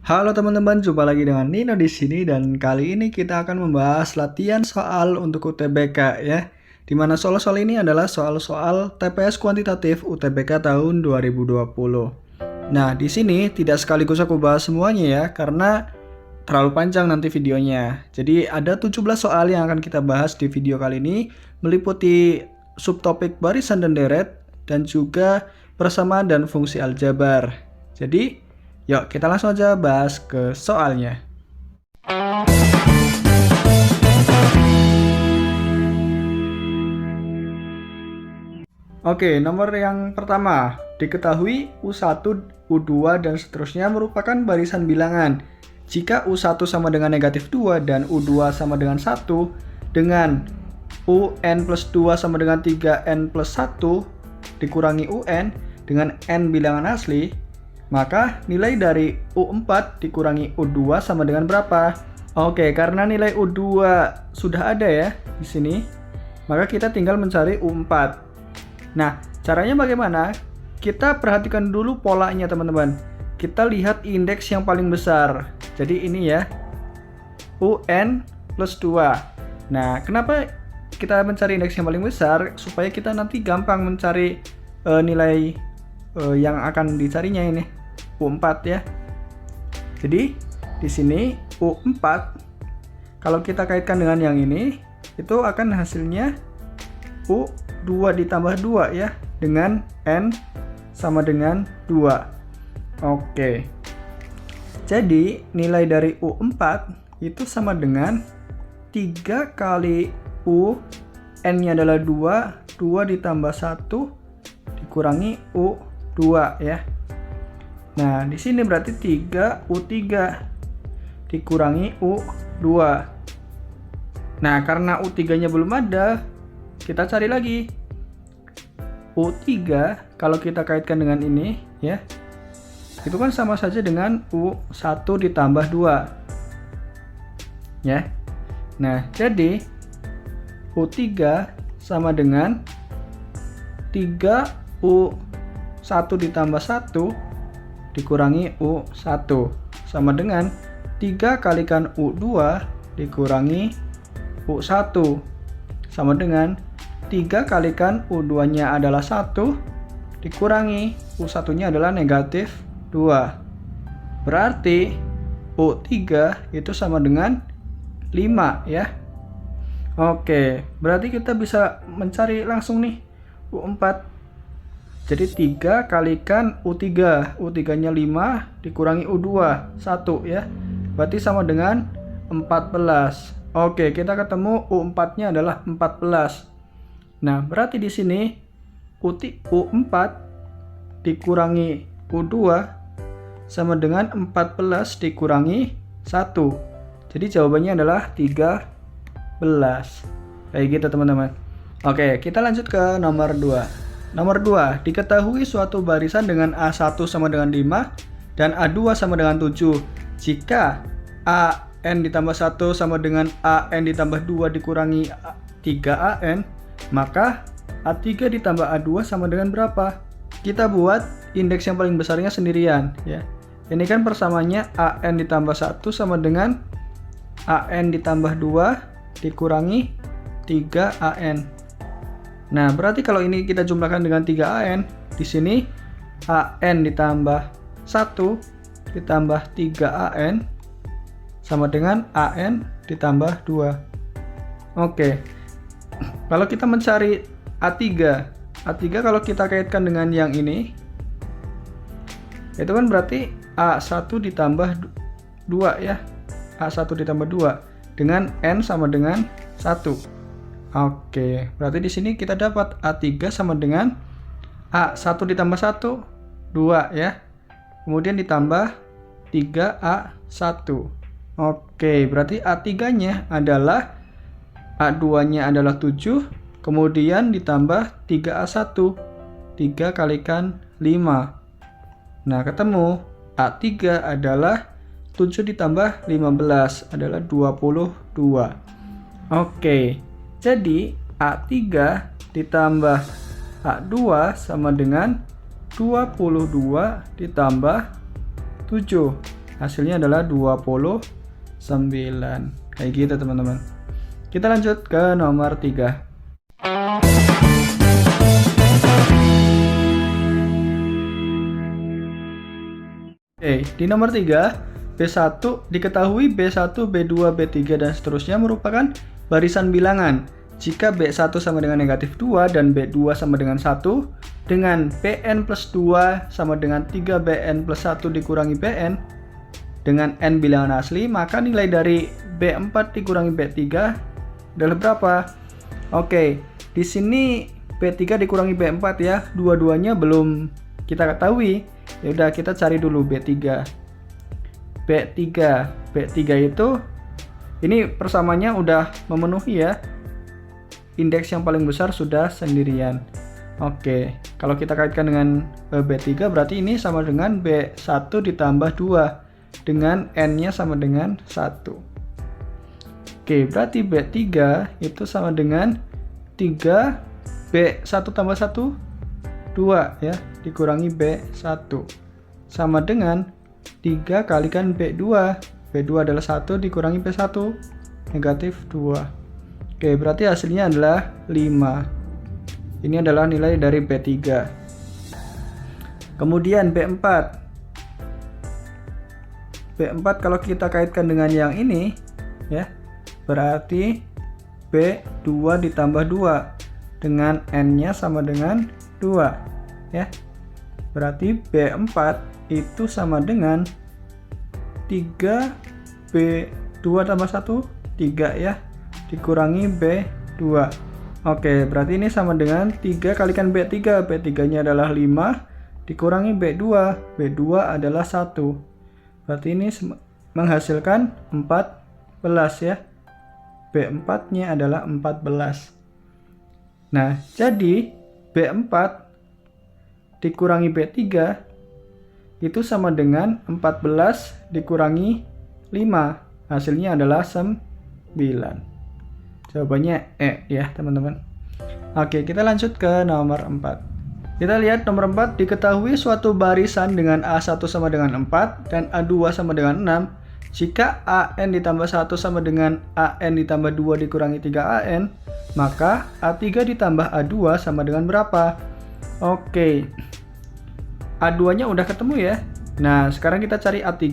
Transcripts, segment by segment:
Halo teman-teman, jumpa lagi dengan Nino di sini dan kali ini kita akan membahas latihan soal untuk UTBK ya. Dimana soal-soal ini adalah soal-soal TPS kuantitatif UTBK tahun 2020. Nah, di sini tidak sekaligus aku bahas semuanya ya, karena terlalu panjang nanti videonya. Jadi ada 17 soal yang akan kita bahas di video kali ini, meliputi subtopik barisan dan deret, dan juga persamaan dan fungsi aljabar. Jadi, yuk kita langsung aja bahas ke soalnya. Oke, nomor yang pertama. Diketahui U1, U2, dan seterusnya merupakan barisan bilangan. Jika U1 sama dengan negatif 2 dan U2 sama dengan 1, dengan UN plus 2 sama dengan 3N plus 1 dikurangi UN dengan N bilangan asli, maka nilai dari U4 dikurangi U2 sama dengan berapa? Oke, karena nilai U2 sudah ada ya di sini, maka kita tinggal mencari U4. Nah, caranya bagaimana? Kita perhatikan dulu polanya teman-teman. Kita lihat indeks yang paling besar. Jadi ini ya, UN plus 2. Nah, kenapa kita mencari indeks yang paling besar? Supaya kita nanti gampang mencari nilai yang akan dicarinya ini, U4 ya. Jadi, di sini U4, kalau kita kaitkan dengan yang ini, itu akan hasilnya U2 ditambah 2 ya, dengan N sama dengan 2. Oke. Jadi, nilai dari U4 itu sama dengan 3 kali U, N-nya adalah 2, 2 ditambah 1 dikurangi U2 ya. Nah, di sini berarti 3U3 dikurangi U2. Nah, karena U3-nya belum ada, kita cari lagi. U3 kalau kita kaitkan dengan ini ya, itu kan sama saja dengan U1 ditambah 2 ya. Nah, jadi U3 sama dengan 3U1 ditambah 1 dikurangi U1 sama dengan 3 kalikan U2 dikurangi U1 sama dengan 3 kalikan U2 nya adalah 1 dikurangi U1 nya adalah negatif 2. Berarti U3 itu sama dengan 5 ya. Oke, berarti kita bisa mencari langsung nih U4. Jadi 3 kalikan U3. U3 nya 5 dikurangi U2 1 ya. Berarti sama dengan 14. Oke, kita ketemu U4 nya adalah 14. Nah, berarti di sini U4 dikurangi U2 sama dengan 14 dikurangi 1. Jadi jawabannya adalah 13. Kayak gitu teman-teman. Oke, kita lanjut ke nomor 2. Nomor 2, diketahui suatu barisan dengan A1 sama dengan 5 dan A2 sama dengan 7. Jika AN ditambah 1 sama dengan AN ditambah 2 dikurangi 3AN, maka A3 ditambah A2 sama dengan berapa? Kita buat indeks yang paling besarnya sendirian ya. Ini kan persamaannya AN ditambah 1 sama dengan AN ditambah 2 dikurangi 3AN. Nah, berarti kalau ini kita jumlahkan dengan 3AN, di sini AN ditambah 1 ditambah 3AN sama dengan AN ditambah 2. Oke. Kalau kita mencari A3 kalau kita kaitkan dengan yang ini, itu kan berarti A1 ditambah 2 ya. A1 ditambah 2 dengan N sama dengan 1. Oke, berarti di sini kita dapat A3 sama dengan A1 ditambah 1, 2 ya. Kemudian ditambah 3A1. Oke, berarti A3-nya adalah A2-nya adalah 7, kemudian ditambah 3A1. 3 kalikan 5. Nah, ketemu A3 adalah 7 ditambah 15 adalah 22. Oke. Jadi A3 ditambah A2 sama dengan 22 ditambah 7. Hasilnya adalah 29. Kayak gitu teman-teman. Kita lanjut ke nomor 3. Oke, di nomor 3, B1 diketahui B1, B2, B3 dan seterusnya merupakan barisan bilangan. Jika B1 sama dengan negatif 2 dan B2 sama dengan 1, dengan Bn plus 2 sama dengan 3Bn plus 1 dikurangi Bn, dengan N bilangan asli, maka nilai dari B4 dikurangi B3 adalah berapa? Oke, di sini B3 dikurangi B4 ya, dua-duanya belum kita ketahui. Ya udah, kita cari dulu B3. B3 itu ini persamanya udah memenuhi ya. Indeks yang paling besar sudah sendirian. Oke, kalau kita kaitkan dengan B3 berarti ini sama dengan B1 ditambah 2 dengan N-nya sama dengan 1. Oke, berarti B3 itu sama dengan 3 B1 tambah 1 2 ya, dikurangi B1 sama dengan 3 kalikan B2. B2 adalah 1 dikurangi B1, negatif 2. Oke, berarti hasilnya adalah 5. Ini adalah nilai dari B3. Kemudian B4. B4 kalau kita kaitkan dengan yang ini ya, berarti B2 ditambah 2 dengan N-nya sama dengan 2 ya. Berarti B4 itu sama dengan 3B2 tambah 1 3 ya, dikurangi B2. Oke, berarti ini sama dengan 3 kalikan B3. B3 nya adalah 5 dikurangi B2. B2 adalah 1. Berarti ini menghasilkan 14 ya. B4 nya adalah 14. Nah, jadi B4 dikurangi B3 itu sama dengan 14 dikurangi 5. Hasilnya adalah 9. Jawabannya E ya teman-teman. Oke, kita lanjut ke nomor 4. Kita lihat nomor 4, diketahui suatu barisan dengan A1 sama dengan 4 dan A2 sama dengan 6. Jika AN ditambah 1 sama dengan AN ditambah 2 dikurangi 3AN, maka A3 ditambah A2 sama dengan berapa? Oke, A2 nya udah ketemu ya. Nah, sekarang kita cari A3.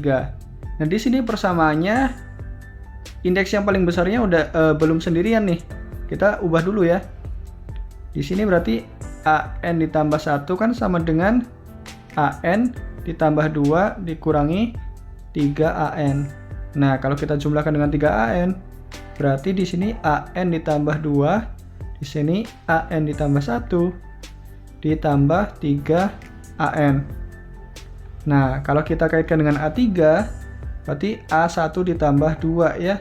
Nah, di sini persamaannya indeks yang paling besarnya udah belum sendirian nih. Kita ubah dulu ya. Di sini berarti AN ditambah 1 kan sama dengan AN ditambah 2 dikurangi 3AN. Nah, kalau kita jumlahkan dengan 3AN, berarti di sini AN ditambah 2, di sini AN ditambah 1 ditambah 3AN. Nah, kalau kita kaitkan dengan A3, berarti A1 ditambah 2 ya,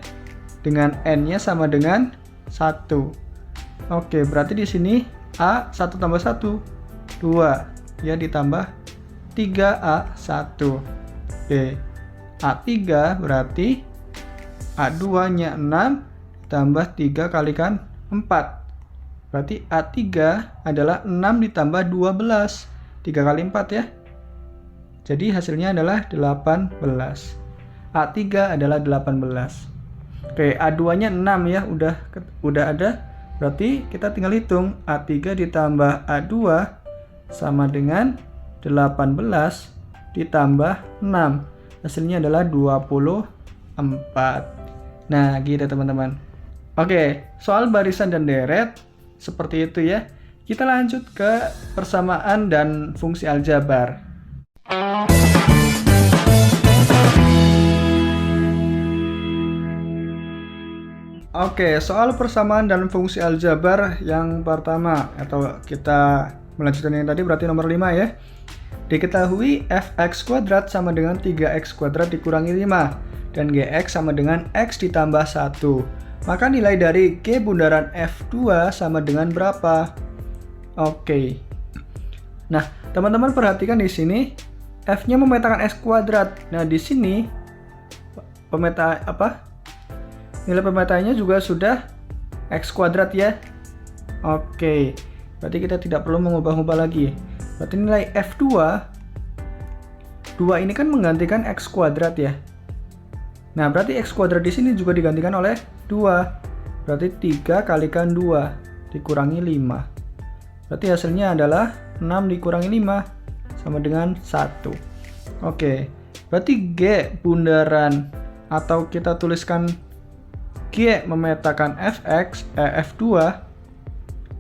dengan N-nya sama dengan 1. Oke, berarti di sini A1 tambah 1 2 ya, ditambah 3A1. Oke, A3 berarti A2 nya 6 tambah 3 kalikan 4. Berarti A3 adalah 6 ditambah 12. 3 kali 4 ya. Jadi hasilnya adalah 18. A3 adalah 18. Oke, A2 nya 6 ya, udah ada. Berarti kita tinggal hitung A3 ditambah A2 sama dengan 18 ditambah 6. Hasilnya adalah 24. Nah, gitu teman-teman. Oke, soal barisan dan deret seperti itu ya. Kita lanjut ke persamaan dan fungsi aljabar. Oke, soal persamaan dan fungsi aljabar yang pertama, atau kita melanjutkan yang tadi berarti nomor 5 ya. Diketahui fx kuadrat sama dengan 3x kuadrat dikurangi 5 dan gx sama dengan x ditambah 1. Maka nilai dari G bundaran F2 sama dengan berapa? Oke. Nah, teman-teman perhatikan di sini F-nya memetakan x kuadrat. Nah, di sini nilai pemetaannya juga sudah x kuadrat ya. Oke. Berarti kita tidak perlu mengubah-ubah lagi. Berarti nilai F2 2 ini kan menggantikan X kuadrat ya. Nah, berarti X kuadrat di sini juga digantikan oleh 2. Berarti 3 kalikan 2 dikurangi 5. Berarti hasilnya adalah 6 dikurangi 5 sama dengan 1. Oke, berarti G bundaran atau kita tuliskan G memetakan F2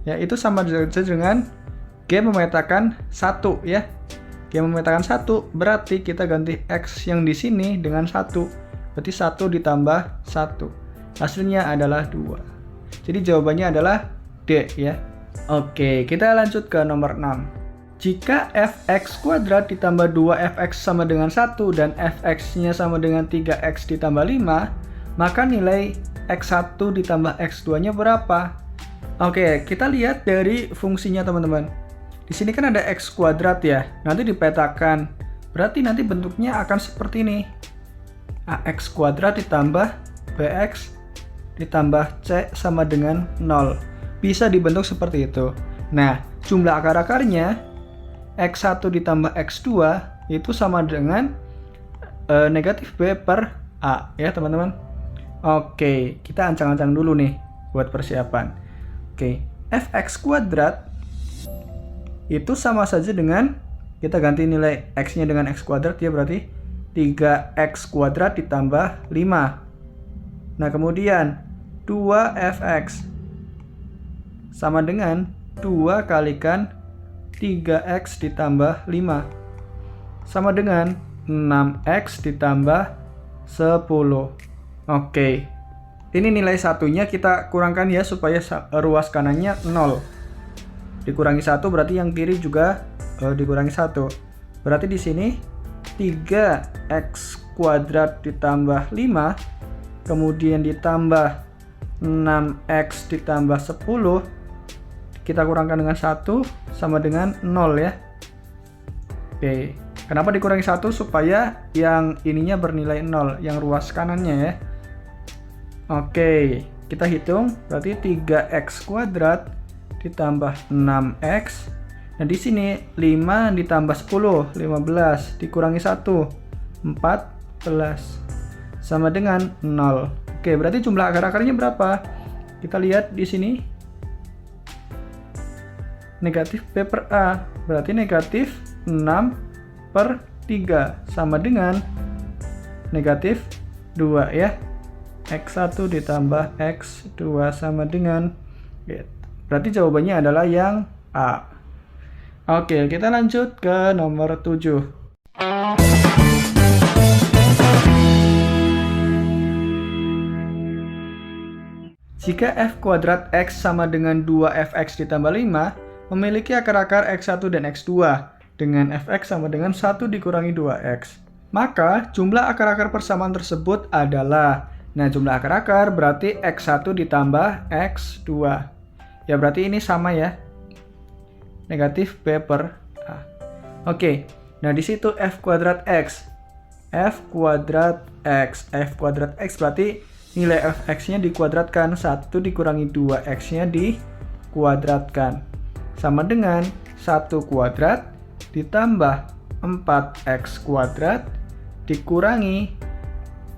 yaitu sama saja dengan G memetakan 1 ya. G memetakan 1 berarti kita ganti X yang di sini dengan 1. Berarti 1 ditambah 1. Hasilnya adalah 2. Jadi jawabannya adalah D ya. Oke, kita lanjut ke nomor 6. Jika fx kuadrat ditambah 2fx sama dengan 1 dan fx-nya sama dengan 3x ditambah 5, maka nilai x1 ditambah x2-nya berapa? Oke, kita lihat dari fungsinya teman-teman. Di sini kan ada x kuadrat ya, nanti dipetakan. Berarti nanti bentuknya akan seperti ini. Ax kuadrat ditambah bx ditambah c sama dengan 0. Bisa dibentuk seperti itu. Nah, jumlah akar-akarnya x1 ditambah x2 itu sama dengan negatif b per a ya teman-teman. Oke, kita ancang-ancang dulu nih buat persiapan. Oke, fx kuadrat itu sama saja dengan kita ganti nilai x-nya dengan x kuadrat ya, berarti 3x kuadrat ditambah 5. Nah, kemudian 2fx sama dengan 2 kalikan 3x ditambah 5 sama dengan 6x ditambah 10. Oke, ini nilai satunya kita kurangkan ya supaya ruas kanannya 0. Dikurangi 1 berarti yang kiri juga dikurangi 1. Berarti di sini 3x kuadrat ditambah 5 kemudian ditambah 6x ditambah 10 kita kurangkan dengan 1 sama dengan 0 ya. Oke, kenapa dikurangi 1? Supaya yang ininya bernilai 0, yang ruas kanannya ya. Oke, kita hitung berarti 3x kuadrat ditambah 6x. Nah, di sini 5 ditambah 10, 15 dikurangi 1, 14 sama dengan 0. Oke, berarti jumlah akar-akarnya berapa? Kita lihat di sini. Negatif B per A, berarti negatif 6 per 3 sama dengan negatif 2 ya. X1 ditambah X2 sama dengan, berarti jawabannya adalah yang A. Oke, kita lanjut ke nomor 7. Jika f kuadrat x sama dengan 2fx ditambah 5, memiliki akar-akar x1 dan x2 dengan fx sama dengan 1 dikurangi 2x. Maka jumlah akar-akar persamaan tersebut adalah, nah jumlah akar-akar berarti x1 ditambah x2. Ya berarti ini sama ya. Negatif b per a. Oke, nah di situ f kuadrat x. F kuadrat x. F kuadrat x berarti nilai fx-nya dikuadratkan, 1 dikurangi 2x-nya dikuadratkan. Sama dengan 1 kuadrat ditambah 4x kuadrat dikurangi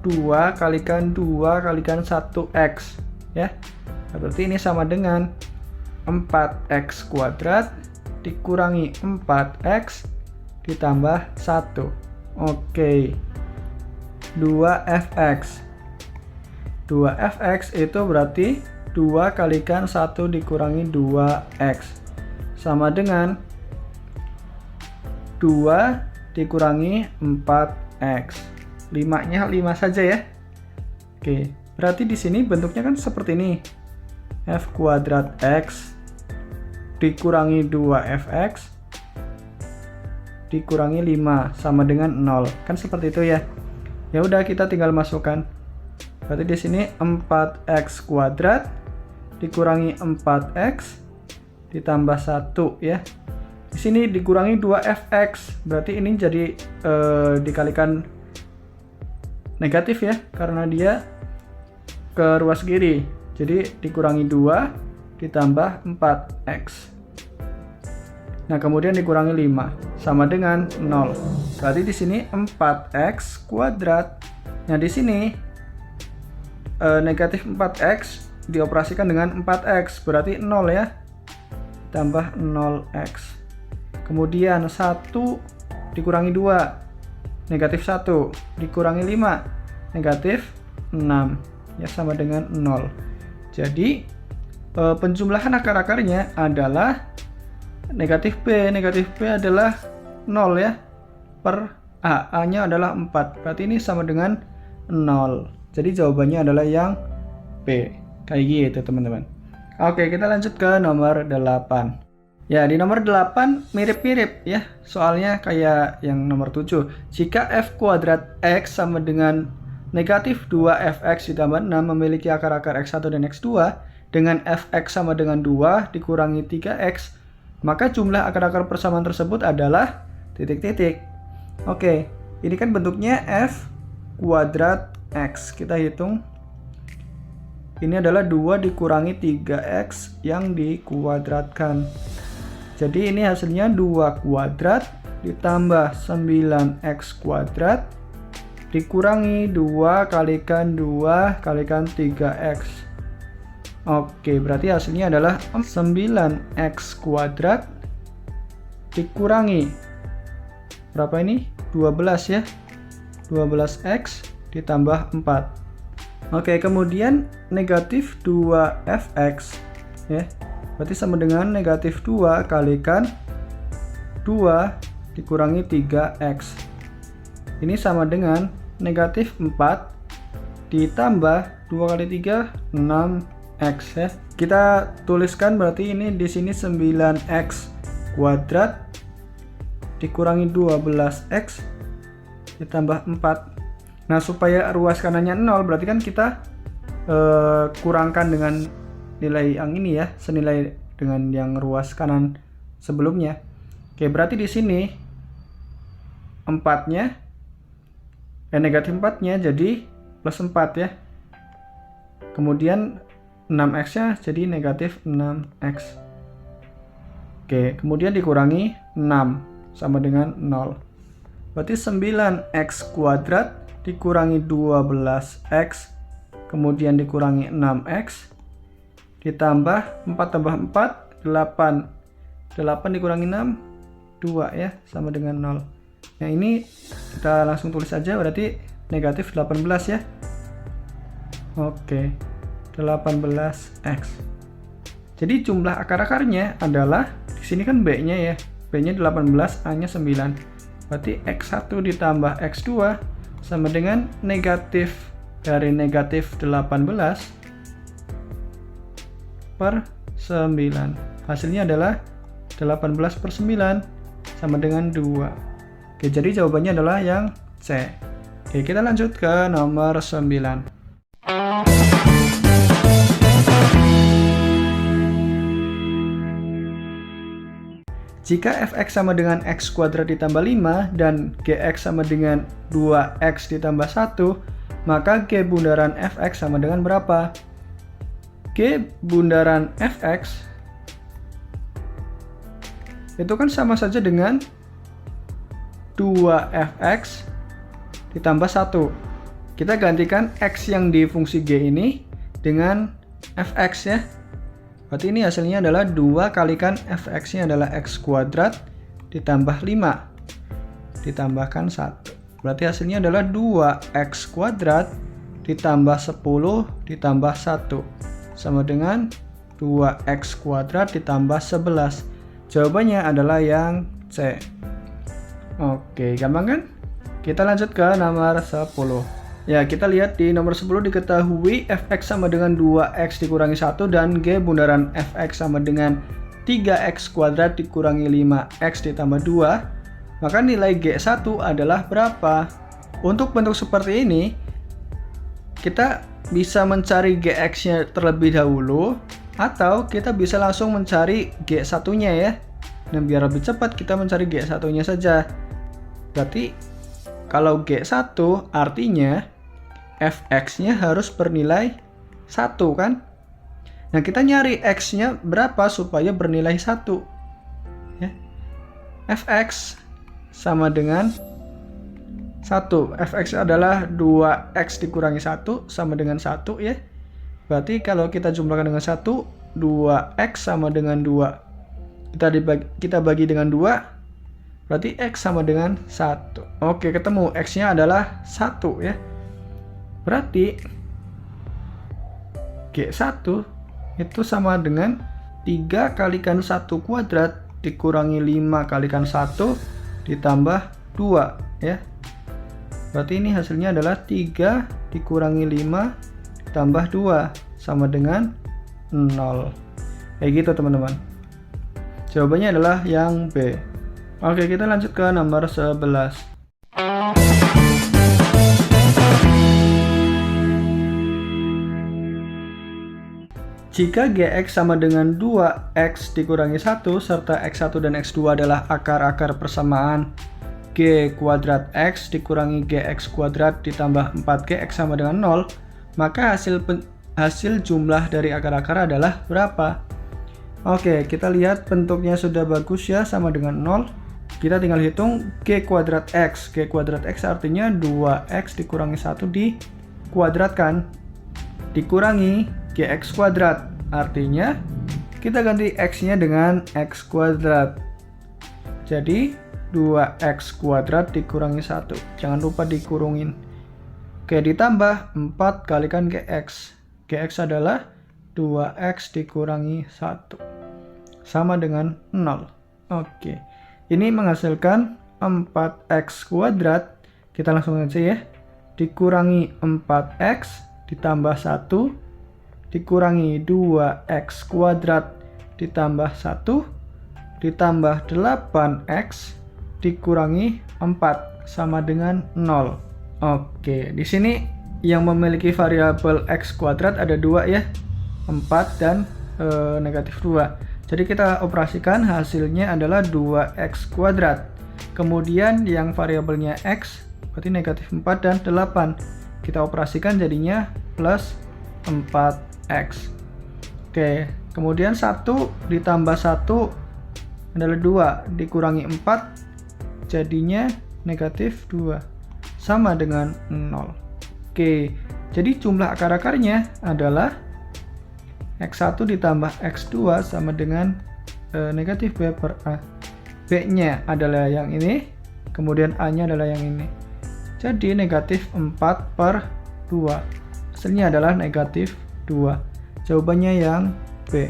2 kalikan 2 kalikan 1x ya. Nah, berarti ini sama dengan 4x kuadrat dikurangi 4x ditambah 1. Oke. 2fx. 2fx itu berarti 2 kalikan 1 dikurangi 2x sama dengan 2 dikurangi 4x. 5-nya 5 saja ya. Oke, berarti di sini bentuknya kan seperti ini. F kuadrat x dikurangi 2fx dikurangi 5 sama dengan 0. Kan seperti itu ya. Ya udah, kita tinggal masukkan. Berarti di sini 4x kuadrat dikurangi 4x ditambah 1 ya. Di sini dikurangi 2fx, berarti ini jadi dikalikan negatif ya, karena dia ke ruas kiri. Jadi dikurangi 2 ditambah 4x. Nah, kemudian dikurangi 5 sama dengan 0. Berarti di sini 4x kuadrat. Nah, di sini negatif 4x dioperasikan dengan 4x, berarti 0 ya. Tambah 0x. Kemudian 1 dikurangi 2, negatif 1, dikurangi 5, negatif 6. Ya, sama dengan 0. Jadi, penjumlahan akar-akarnya adalah negatif B. Negatif B adalah 0 ya, per A. A-nya adalah 4. Berarti ini sama dengan 0. Jadi jawabannya adalah yang B. Kayak gitu teman-teman. Oke, kita lanjut ke nomor 8. Ya, di nomor 8 mirip-mirip ya. Soalnya kayak yang nomor 7. Jika f kuadrat x sama dengan negatif 2fx ditambah 6 memiliki akar-akar x1 dan x2 dengan fx sama dengan 2 dikurangi 3x, maka jumlah akar-akar persamaan tersebut adalah titik-titik. Oke, ini kan bentuknya f kuadrat x. Kita hitung. Ini adalah 2 dikurangi 3x yang dikuadratkan. Jadi ini hasilnya 2 kuadrat ditambah 9x kuadrat dikurangi 2 kalikan 2 kalikan 3x. Oke, berarti hasilnya adalah 9x kuadrat dikurangi berapa ini? 12 ya. 12x ditambah 4. Oke, kemudian negatif 2fx ya. Berarti sama dengan negatif 2 kalikan 2 dikurangi 3x. Ini sama dengan negatif 4 ditambah 2 kali 3 6x ya. Kita tuliskan berarti ini di sini 9x kuadrat dikurangi 12x ditambah 4. Nah, supaya ruas kanannya 0 berarti kan kita kurangkan dengan nilai yang ini ya, senilai dengan yang ruas kanan sebelumnya. Oke, berarti di sini 4-nya negatif 4-nya jadi plus 4 ya. Kemudian 6x-nya jadi negatif 6x. Oke, kemudian dikurangi 6 sama dengan 0. Berarti 9x kuadrat dikurangi 12x kemudian dikurangi 6x ditambah 4 tambah 4 8 dikurangi 6 2 ya, sama dengan 0. Yang ini kita langsung tulis saja, berarti negatif 18 ya. Oke, 18x. Jadi jumlah akar-akarnya adalah di sini kan b-nya ya, b-nya 18, a-nya 9. Berarti x1 ditambah x2 sama dengan negatif dari negatif 18 per 9. Hasilnya adalah 18 per 9 sama dengan 2. Oke, jadi jawabannya adalah yang C. Oke, kita lanjut ke nomor 9. Jika fx sama dengan x kuadrat ditambah 5 dan gx sama dengan 2x ditambah 1, maka g bundaran fx sama dengan berapa? G bundaran fx itu kan sama saja dengan 2fx ditambah 1. Kita gantikan x yang di fungsi g ini dengan fx ya. Berarti ini hasilnya adalah 2 kalikan fx-nya adalah x kuadrat ditambah 5 ditambahkan 1. Berarti hasilnya adalah 2x kuadrat ditambah 10 ditambah 1 sama dengan 2x kuadrat ditambah 11. Jawabannya adalah yang C. Oke, gampang kan? Kita lanjut ke nomor 10. Ya, kita lihat di nomor 10 diketahui fx sama dengan 2x dikurangi 1 dan g bundaran fx sama dengan 3x kuadrat dikurangi 5x ditambah 2. Maka nilai g1 adalah berapa? Untuk bentuk seperti ini, kita bisa mencari gx-nya terlebih dahulu atau kita bisa langsung mencari g1-nya ya. Nah, biar lebih cepat kita mencari g1-nya saja. Berarti kalau g1 artinya fx-nya harus bernilai 1 kan? Nah, kita nyari x-nya berapa supaya bernilai 1 ya. fx sama dengan 1. Fx adalah 2x dikurangi 1 sama dengan 1 ya. Berarti kalau kita jumlahkan dengan 1, 2x sama dengan 2. Kita bagi dengan 2, berarti x sama dengan 1. Oke, ketemu. X-nya adalah 1 ya. Berarti G1 itu sama dengan 3 kalikan 1 kuadrat dikurangi 5 kalikan 1 ditambah 2 ya. Berarti ini hasilnya adalah 3 dikurangi 5 ditambah 2 sama dengan 0. Kayak gitu teman-teman. Jawabannya adalah yang B. Oke, kita lanjut ke nomor 11. Jika Gx sama dengan 2x dikurangi 1 serta x1 dan x2 adalah akar-akar persamaan G kuadrat X dikurangi Gx kuadrat ditambah 4Gx sama dengan 0, maka hasil jumlah dari akar-akar adalah berapa? Oke, kita lihat bentuknya sudah bagus ya, sama dengan 0. Kita tinggal hitung G kuadrat X. G kuadrat X artinya 2x dikurangi 1 dikuadratkan, dikurangi Gx kuadrat. Artinya kita ganti X-nya dengan X kuadrat. Jadi 2x kuadrat dikurangi 1. Jangan lupa dikurungin. Oke, ditambah 4 kalikan Gx. Gx adalah 2x dikurangi 1. Sama dengan 0. Oke. Ini menghasilkan 4x kuadrat. Kita langsung aja ya. Dikurangi 4x ditambah 1 dikurangi 2x kuadrat ditambah 1 ditambah 8x dikurangi 4 sama dengan 0. Oke, di sini yang memiliki variabel x kuadrat ada 2 ya, 4 dan negatif 2. Jadi kita operasikan hasilnya adalah 2x kuadrat. Kemudian yang variabelnya x berarti negatif 4 dan 8. Kita operasikan jadinya plus 4x. Oke, kemudian 1 ditambah 1 adalah 2 dikurangi 4 jadinya negatif 2 sama dengan 0. Oke, jadi jumlah akar-akarnya adalah x1 ditambah x2 sama dengan negatif b per a. B-nya adalah yang ini, kemudian a-nya adalah yang ini. Jadi negatif 4 per 2. Hasilnya adalah negatif 2. Jawabannya yang B.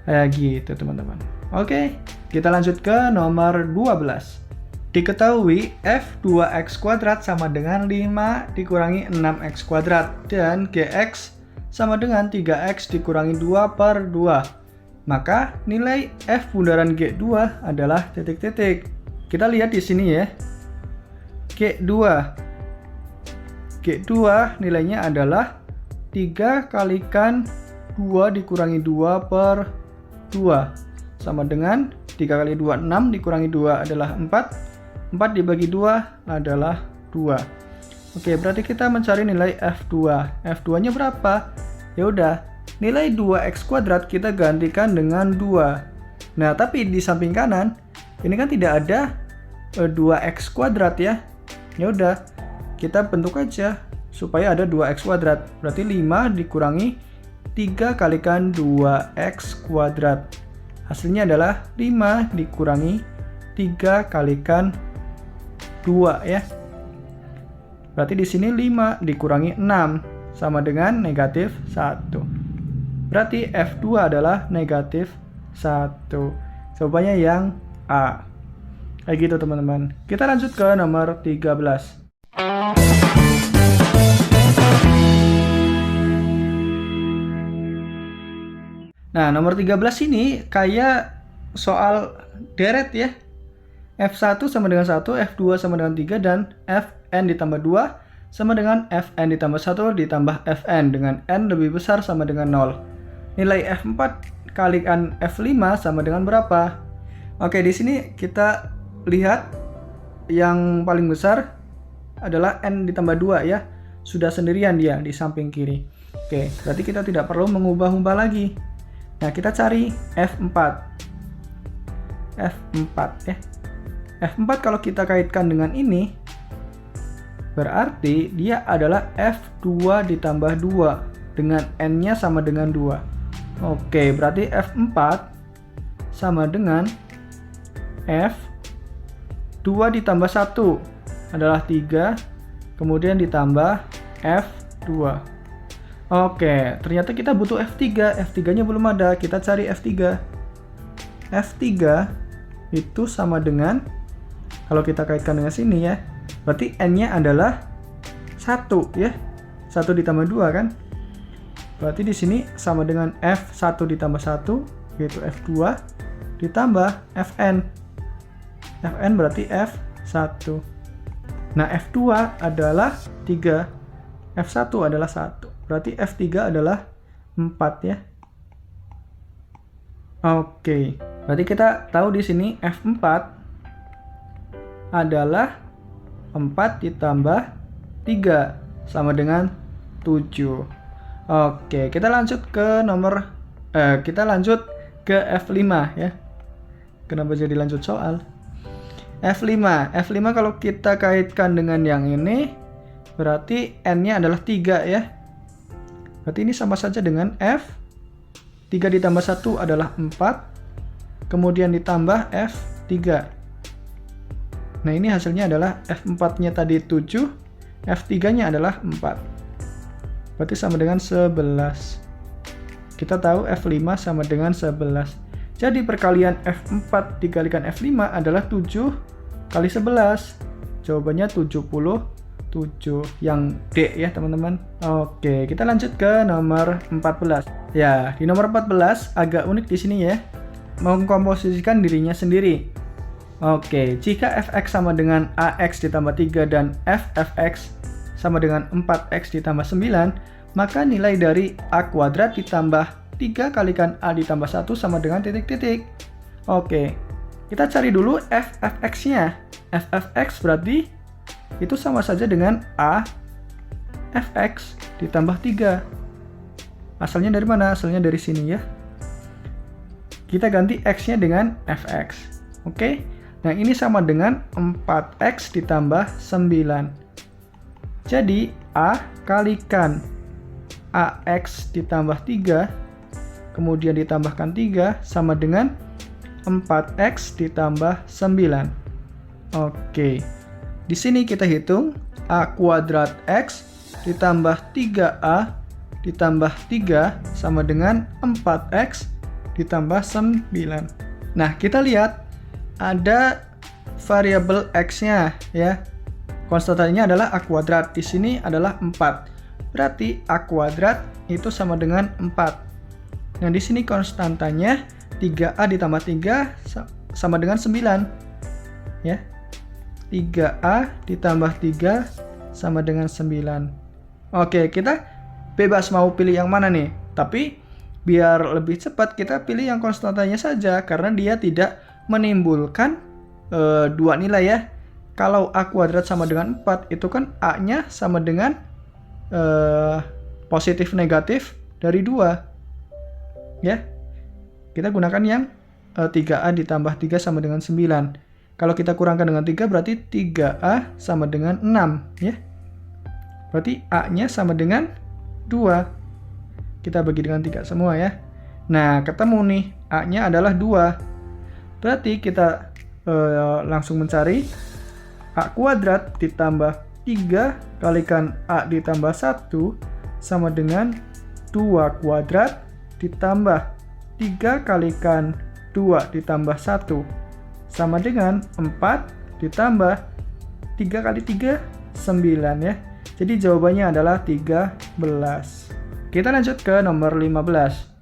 Kayak gitu teman-teman. Oke, kita lanjut ke nomor 12. Diketahui f2x kuadrat sama dengan 5 dikurangi 6x kuadrat dan gx sama dengan 3x dikurangi 2 per 2. Maka nilai f bundaran G2 adalah titik-titik. Kita lihat di sini ya. G2 nilainya adalah 3 kalikan 2 dikurangi 2 per 2 sama dengan 3 kali 2 6 dikurangi 2 adalah 4. 4 dibagi 2 adalah 2. Oke, berarti kita mencari nilai F2. F2-nya berapa? Ya udah, nilai 2x kuadrat kita gantikan dengan 2. Nah, tapi di samping kanan ini kan tidak ada 2x kuadrat ya. Ya udah, kita bentuk aja supaya ada 2x kuadrat. Berarti 5 dikurangi 3 kalikan 2x kuadrat. Hasilnya adalah 5 dikurangi 3 kalikan 2 ya. Berarti di sini 5 dikurangi 6 sama dengan negatif 1. Berarti F2 adalah negatif 1. Jawabannya yang A. Kayak gitu teman-teman. Kita lanjut ke nomor 13. Nah, nomor 13 ini kayak soal deret ya. F1 sama dengan 1, F2 sama dengan 3, dan Fn ditambah 2 sama dengan Fn ditambah 1 ditambah Fn dengan N lebih besar sama dengan 0. Nilai F4 kalikan F5 sama dengan berapa? Oke, di sini kita lihat yang paling besar adalah N ditambah 2 ya. Sudah sendirian dia di samping kiri. Oke, berarti kita tidak perlu mengubah-ubah lagi. Nah, kita cari F4 ya. F4 kalau kita kaitkan dengan ini, berarti dia adalah F2 ditambah 2 dengan N-nya sama dengan 2. Oke, berarti F4 sama dengan F2 ditambah 1 adalah 3, kemudian ditambah F2. Oke, ternyata kita butuh F3. F3-nya belum ada, kita cari F3. F3 itu sama dengan, kalau kita kaitkan dengan sini ya, berarti N-nya adalah 1 ya. 1 ditambah 2 kan? Berarti di sini sama dengan F1 ditambah 1, yaitu F2, ditambah Fn. Fn berarti F1. Nah, F2 adalah 3, F1 adalah 1. Berarti F3 adalah 4 ya. Oke, berarti kita tahu di sini F4 adalah 4 ditambah 3 sama dengan 7. Oke, kita lanjut ke F5 ya. Kenapa jadi lanjut soal? F5 kalau kita kaitkan dengan yang ini, berarti N-nya adalah 3 ya. Berarti ini sama saja dengan F. 3 ditambah 1 adalah 4. Kemudian ditambah F3. Nah, ini hasilnya adalah F4-nya tadi 7. F3-nya adalah 4. Berarti sama dengan 11. Kita tahu F5 sama dengan 11. Jadi perkalian F4 dikalikan F5 adalah 7 kali 11. Jawabannya 77. Yang D ya teman-teman. Oke, kita lanjut ke nomor 14. Ya, di nomor 14 agak unik di sini ya. Mengkomposisikan dirinya sendiri. Oke, jika fx sama dengan ax ditambah 3 dan ffx sama dengan 4x ditambah 9, maka nilai dari a kuadrat ditambah 3 kalikan a ditambah 1 sama dengan titik-titik. Oke, kita cari dulu ffx-nya. ffx berarti itu sama saja dengan a fx ditambah 3. Asalnya dari mana? Asalnya dari sini ya. Kita ganti x-nya dengan fx. Oke, nah ini sama dengan 4x ditambah 9. Jadi a kalikan ax ditambah 3, kemudian ditambahkan 3 sama dengan 4x ditambah 9. Oke, di sini kita hitung a kuadrat x ditambah 3a ditambah 3 sama dengan 4x ditambah 9. Nah, kita lihat ada variabel x-nya ya. Konstantanya adalah a kuadrat. Di sini adalah 4. Berarti a kuadrat itu sama dengan 4. Nah, di sini konstantanya 3a ditambah 3 sama dengan 9. Ya. 3a ditambah 3 sama dengan 9. Oke, kita bebas mau pilih yang mana nih. Tapi biar lebih cepat kita pilih yang konstantanya saja karena dia tidak menimbulkan dua nilai ya. Kalau a kuadrat sama dengan 4, itu kan a-nya sama dengan positif negatif dari 2. Ya. Kita gunakan yang 3a ditambah 3 sama dengan 9. Kalau kita kurangkan dengan 3 berarti 3a sama dengan 6. Ya. Berarti a-nya sama dengan 2. Kita bagi dengan 3 semua ya. Nah, ketemu nih. A-nya adalah 2. Berarti kita langsung mencari a kuadrat ditambah 3 kalikan a ditambah 1 sama dengan 2 kuadrat ditambah 3 kalikan 2 ditambah 1 sama dengan 4 ditambah 3 kali 3, 9 ya. Jadi jawabannya adalah 13. Kita lanjut ke nomor 15.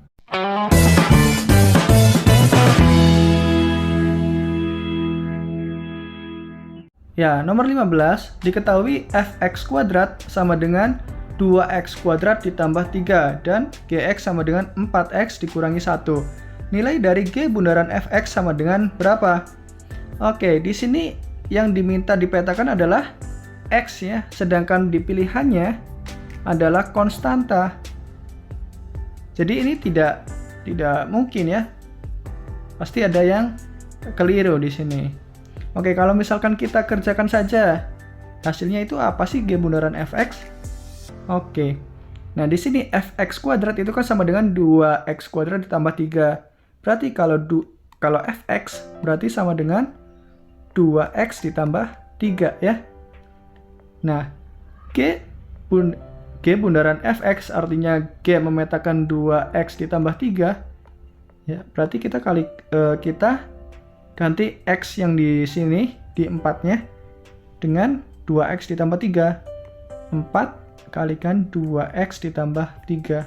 Ya, nomor 15, diketahui fx kuadrat sama dengan 2x kuadrat ditambah 3 dan gx sama dengan 4x dikurangi 1. Nilai dari g bundaran fx sama dengan berapa? Oke, di sini yang diminta dipetakan adalah x ya, sedangkan di pilihannya adalah konstanta. Jadi ini tidak mungkin ya. Pasti ada yang keliru di sini. Oke, kalau misalkan kita kerjakan saja, hasilnya itu apa sih G bundaran fx? Oke, nah di sini fx kuadrat itu kan sama dengan 2x kuadrat ditambah 3. Berarti kalau fx berarti sama dengan 2x ditambah 3 ya. Nah, G bundaran fx artinya G memetakan 2x ditambah 3. Ya, berarti kita ganti x yang di sini di 4-nya dengan 2x ditambah 3. 4 kalikan 2x ditambah 3.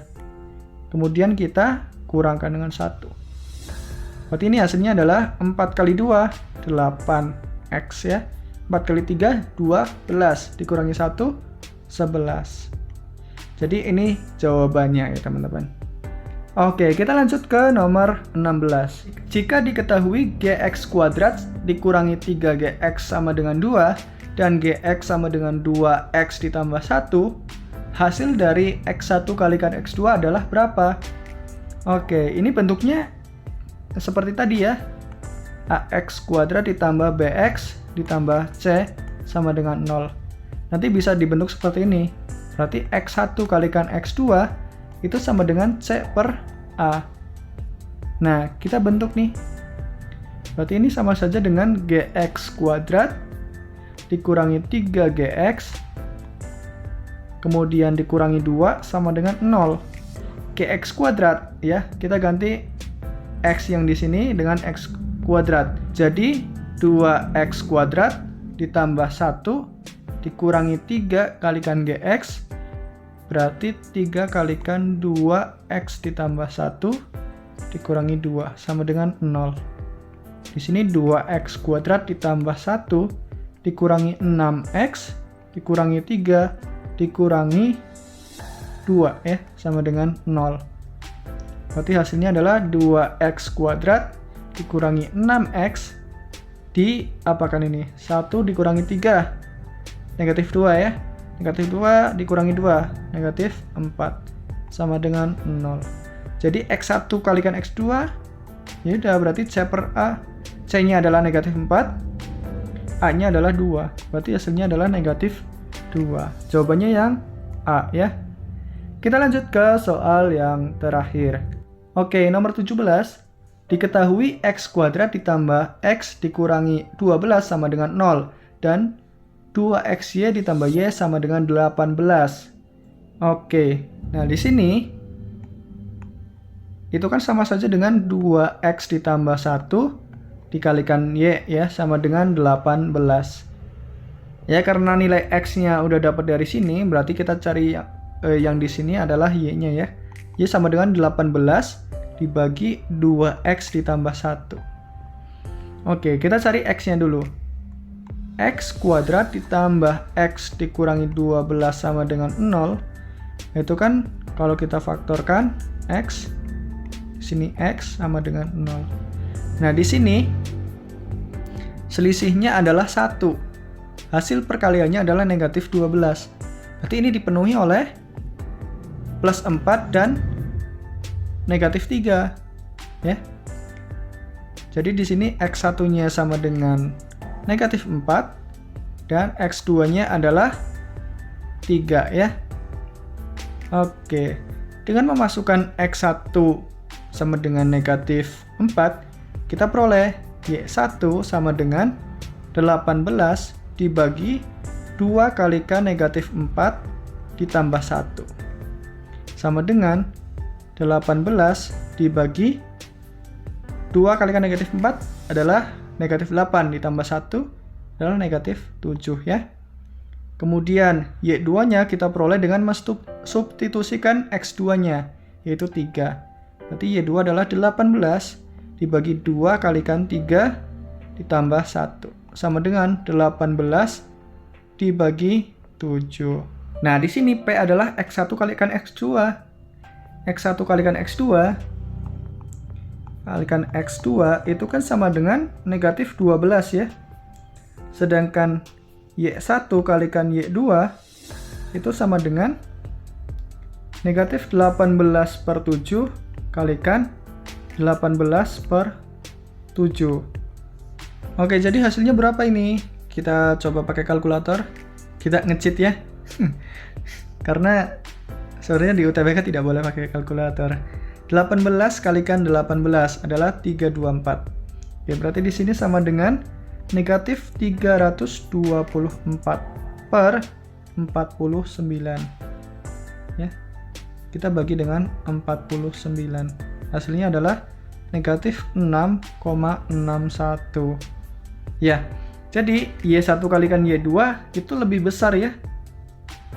Kemudian kita kurangkan dengan 1. Berarti ini hasilnya adalah 4 kali 2, 8x ya. 4 kali 3, 12. Dikurangi 1, 11. Jadi ini jawabannya ya teman-teman. Oke, kita lanjut ke nomor 16. Jika diketahui gx kuadrat dikurangi 3gx sama dengan 2 dan gx sama dengan 2x ditambah 1, hasil dari x1 kalikan x2 adalah berapa? Oke, ini bentuknya seperti tadi ya. ax kuadrat ditambah bx ditambah c sama dengan 0. Nanti bisa dibentuk seperti ini. Berarti x1 kalikan x2 itu sama dengan C per A. Nah, kita bentuk nih. Berarti ini sama saja dengan gx kuadrat dikurangi 3gx kemudian dikurangi 2 sama dengan 0. Gx kuadrat ya, kita ganti x yang di sini dengan x kuadrat. Jadi 2x kuadrat ditambah 1 dikurangi 3 kalikan gx berarti 3 kalikan 2x ditambah 1 dikurangi 2 sama dengan 0. Di sini 2x kuadrat ditambah 1 dikurangi 6x dikurangi 3 dikurangi 2 ya sama dengan 0. Berarti hasilnya adalah 2x kuadrat dikurangi 6x diapakan ini? 1 dikurangi 3 negatif 2 ya. Negatif 2 dikurangi 2, negatif 4, sama dengan 0. Jadi x1 kalikan x2, ya udah berarti C per A. C-nya adalah negatif 4, A-nya adalah 2. Berarti hasilnya adalah negatif 2. Jawabannya yang A ya. Kita lanjut ke soal yang terakhir. Oke, nomor 17. Diketahui x kuadrat ditambah x dikurangi 12 sama dengan 0. Dan 2xy ditambah y sama dengan 18. Oke, nah di sini itu kan sama saja dengan 2x ditambah 1 dikalikan y ya sama dengan 18. Ya, karena nilai x-nya udah dapat dari sini, berarti kita cari yang di sini adalah y-nya ya. Y sama dengan 18 dibagi 2x ditambah 1. Oke, kita cari x-nya dulu. X kuadrat ditambah x dikurangi 12 sama dengan 0. Itu kan kalau kita faktorkan x, di sini x sama dengan 0. Nah, di sini selisihnya adalah 1. Hasil perkaliannya adalah negatif 12. Berarti ini dipenuhi oleh plus 4 dan negatif 3 ya. Jadi di sini x1-nya sama dengan negatif 4 dan x2-nya adalah 3 ya. Oke, dengan memasukkan x1 sama dengan negatif 4, kita peroleh y1 sama dengan 18 dibagi 2 kalikan negatif 4 ditambah 1 sama dengan 18 dibagi 2 kalikan negatif 4 adalah negatif 8 ditambah 1 adalah negatif 7 ya. Kemudian y2-nya kita peroleh dengan substitusikan x2-nya, yaitu 3. Berarti y2 adalah 18 dibagi 2 kalikan 3 ditambah 1 sama dengan 18 dibagi 7. Nah, di sini P adalah x1 kalikan x2. x1 kalikan x2 kalikan x2 itu kan sama dengan negatif 12 ya. Sedangkan y1 kalikan y2 itu sama dengan negatif 18 per 7 kalikan 18 per 7. Oke, jadi hasilnya berapa ini? Kita coba pakai kalkulator. Kita nge-cheat ya. Karena sebenarnya di UTBK tidak boleh pakai kalkulator. 18 kalikan 18 adalah 324. Ya, berarti di sini sama dengan negatif 324 per 49. Ya. Kita bagi dengan 49. Hasilnya adalah negatif 6,61. Ya, jadi Y1 kalikan Y2 itu lebih besar ya.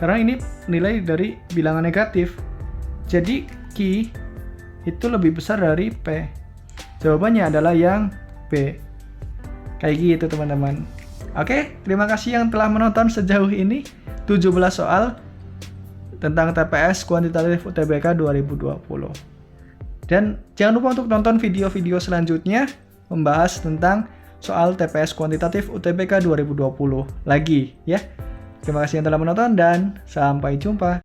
Karena ini nilai dari bilangan negatif. Jadi Q itu lebih besar dari P. Jawabannya adalah yang B. Kayak gitu teman-teman. Oke, terima kasih yang telah menonton sejauh ini. 17 soal tentang TPS Kuantitatif UTBK 2020. Dan jangan lupa untuk nonton video-video selanjutnya membahas tentang soal TPS Kuantitatif UTBK 2020 lagi ya. Terima kasih yang telah menonton dan sampai jumpa.